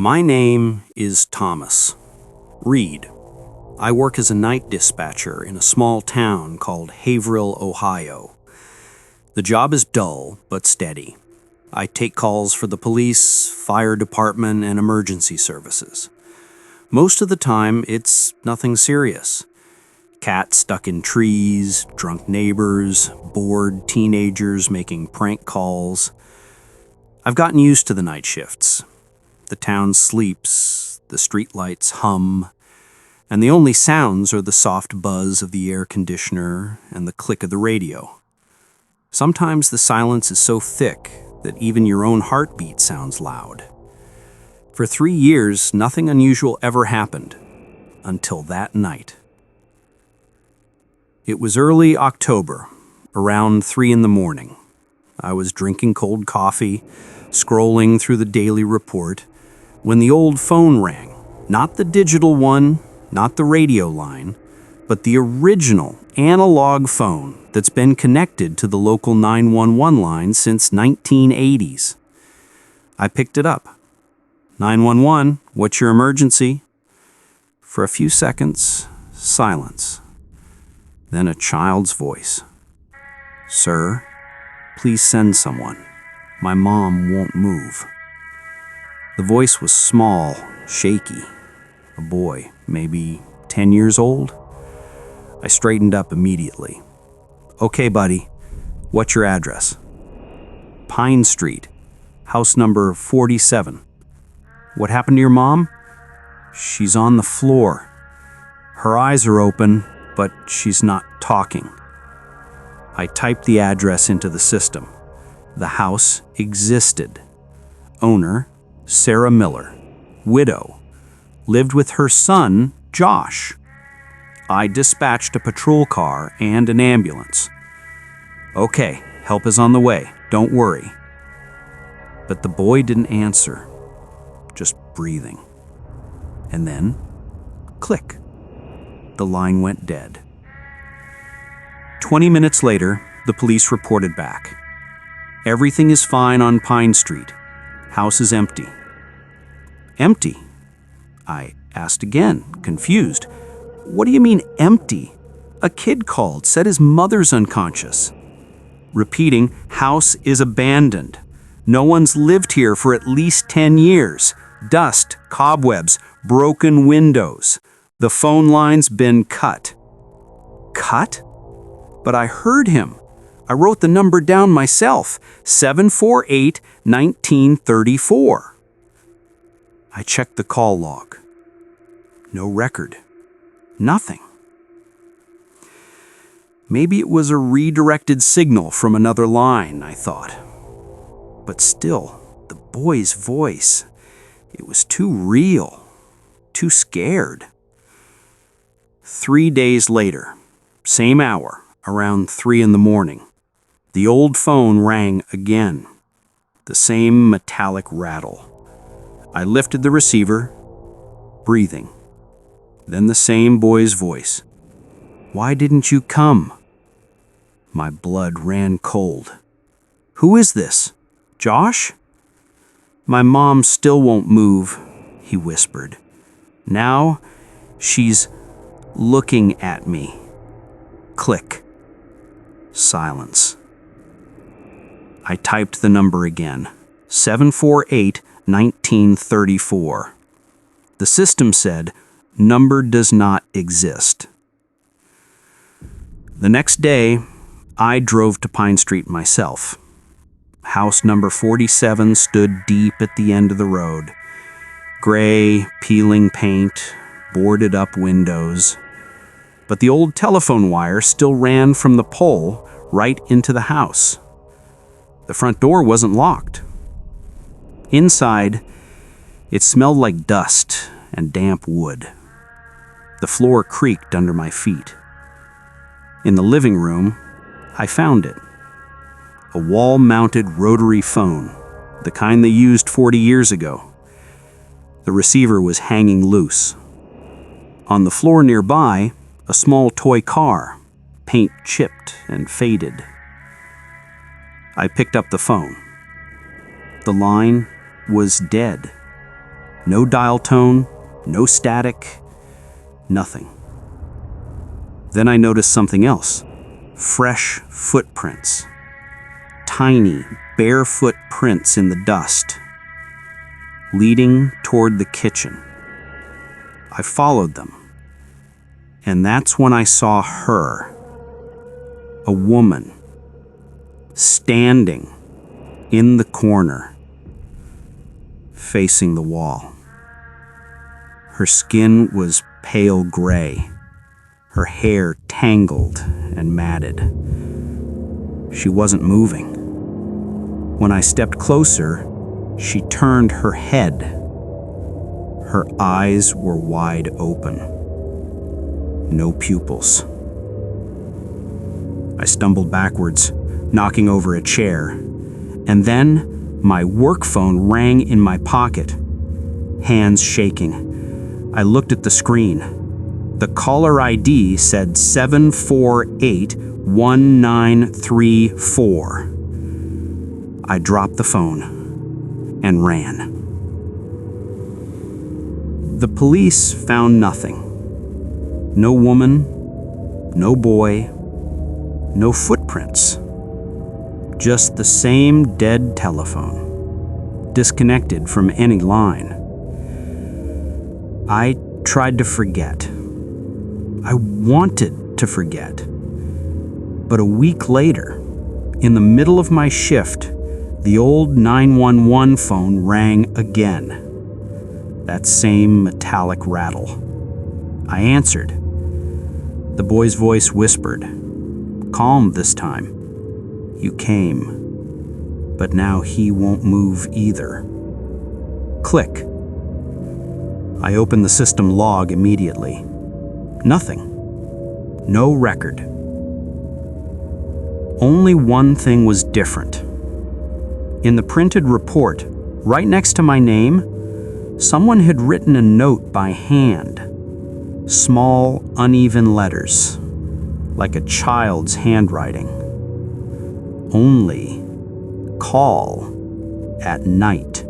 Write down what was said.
My name is Thomas Reed. I work as a night dispatcher in a small town called Haverhill, Ohio. The job is dull but steady. I take calls for the police, fire department, and emergency services. Most of the time, it's nothing serious. Cats stuck in trees, drunk neighbors, bored teenagers making prank calls. I've gotten used to the night shifts. The town sleeps, the streetlights hum, and the only sounds are the soft buzz of the air conditioner and the click of the radio. Sometimes the silence is so thick that even your own heartbeat sounds loud. For 3 years, nothing unusual ever happened, until that night. It was early October, around 3 in the morning. I was drinking cold coffee, scrolling through the daily report, when the old phone rang. Not the digital one, not the radio line, but the original analog phone that's been connected to the local 911 line since 1980s. I picked it up. 911, what's your emergency? For a few seconds, silence. Then a child's voice. Sir, please send someone. My mom won't move. The voice was small, shaky. A boy, maybe 10 years old. I straightened up immediately. Okay, buddy, what's your address? Pine Street, house number 47. What happened to your mom? She's on the floor. Her eyes are open, but she's not talking. I typed the address into the system. The house existed. Owner, Sarah Miller. Widow. Lived with her son, Josh. I dispatched a patrol car and an ambulance. Okay, help is on the way. Don't worry. But the boy didn't answer. Just breathing. And then, click. The line went dead. 20 minutes later, the police reported back. Everything is fine on Pine Street. House is empty. Empty? I asked again, confused. What do you mean empty? A kid called, said his mother's unconscious. Repeating, house is abandoned. No one's lived here for at least 10 years. Dust, cobwebs, broken windows. The phone line's been cut. Cut? But I heard him. I wrote the number down myself, 748-1934. I checked the call log. No record. Nothing. Maybe it was a redirected signal from another line, I thought. But still, the boy's voice, it was too real, too scared. 3 days later, same hour, around 3 in the morning, the old phone rang again, the same metallic rattle. I lifted the receiver, breathing. Then the same boy's voice. Why didn't you come? My blood ran cold. Who is this? Josh? My mom still won't move, he whispered. Now she's looking at me. Click. Silence. I typed the number again. 748-1934. The system said, number does not exist. The next day, I drove to Pine Street myself. House number 47 stood deep at the end of the road. Gray, peeling paint, boarded up windows. But the old telephone wire still ran from the pole right into the house. The front door wasn't locked. Inside, it smelled like dust and damp wood. The floor creaked under my feet. In the living room, I found it. A wall-mounted rotary phone, the kind they used 40 years ago. The receiver was hanging loose. On the floor nearby, a small toy car, paint chipped and faded. I picked up the phone. The line was dead. No dial tone, no static, nothing. Then I noticed something else. Fresh footprints. Tiny, barefoot prints in the dust, leading toward the kitchen. I followed them, and that's when I saw her. A woman, standing in the corner, facing the wall. Her skin was pale gray, her hair tangled and matted. She wasn't moving. When I stepped closer, she turned her head. Her eyes were wide open. No pupils. I stumbled backwards, knocking over a chair, and then my work phone rang in my pocket, hands shaking. I looked at the screen. The caller ID said 748-1934. I dropped the phone and ran. The police found nothing. No woman, no boy, no footprints. Just the same dead telephone, disconnected from any line. I tried to forget. I wanted to forget. But a week later, in the middle of my shift, the old 911 phone rang again. That same metallic rattle. I answered. The boy's voice whispered, calm this time. You came, but now he won't move either. Click. I opened the system log immediately. Nothing. No record. Only one thing was different. In the printed report, right next to my name, someone had written a note by hand. Small, uneven letters, like a child's handwriting. Only call at night.